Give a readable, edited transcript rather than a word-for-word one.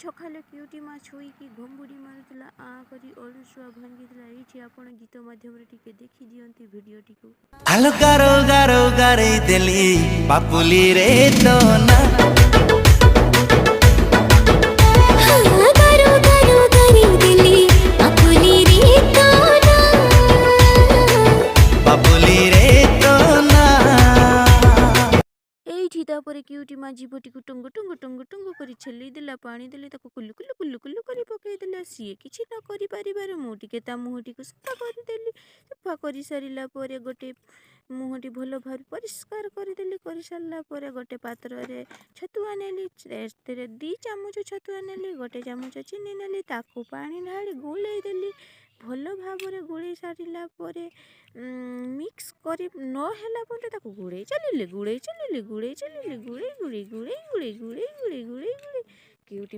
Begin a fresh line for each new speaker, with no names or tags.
ସକାଳେ କ୍ୟୁଟି ମା ଶୋଇକି ଘୁଙ୍ଗୁଡ଼ି ମାରୁଥିଲା ଆଁ କରି ଅଳସୁଆ ଭାଙ୍ଗିଥିଲା। ଏଇଠି ଆପଣ ଗୀତ ମାଧ୍ୟମରେ ଟିକେ ଦେଖିଦିଅନ୍ତି ଭିଡ଼ିଓଟିକୁ।
ଆଲୋ ଗାରୋ ଗାରୋ ଗାରେଇ ଦେଲି ପାପୁଲି ରେ ତୋ ନା ପାପୁଲି ରେ ତୋ ନା।
ଏଇଠି ତାପରେ କ୍ୟୁଟି ମା ଜୀବଟିକୁ ଟୁଙ୍ଗୁ ଟୁଙ୍ଗୁ ଟୁଙ୍ଗୁ ଟୁଙ୍ଗୁ କରି ଛେଲି ଦେଲା। ପାଣି ଦେଲେ, ତାକୁ କୁଲୁ କୁଲୁ କୁଲୁ କୁଲୁ କରି ପକେଇଦେଲା। ସିଏ କିଛି ନ କରିପାରିବାରୁ ମୁଁ ଟିକେ ତା ମୁହଁଟିକୁ ସଫା କରିଦେଲି। ସଫା କରିସାରିଲା ପରେ ଗୋଟେ ମୁହଁଟି ଭଲ ଭାବରେ ପରିଷ୍କାର କରିଦେଲି। କରିସାରିଲା ପରେ ଗୋଟେ ପାତ୍ରରେ ଛତୁଆ ନେଲି। ସେଥିରେ 2 ଚାମଚ ଛତୁଆ ନେଲି, 1 ଚାମଚ ଚିନି ନେଲି। ତାକୁ ପାଣି ଢାଳି ଗୋଳେଇ ଦେଲି। ଭଲ ଭାବରେ ଗୋଳେଇ ସାରିଲା ପରେ ମିକ୍ସ କରି ନ ହେଲା ପର୍ଯ୍ୟନ୍ତ ତାକୁ ଗୋଳେଇ ଚାଲିଲି। କ୍ୟୁଟି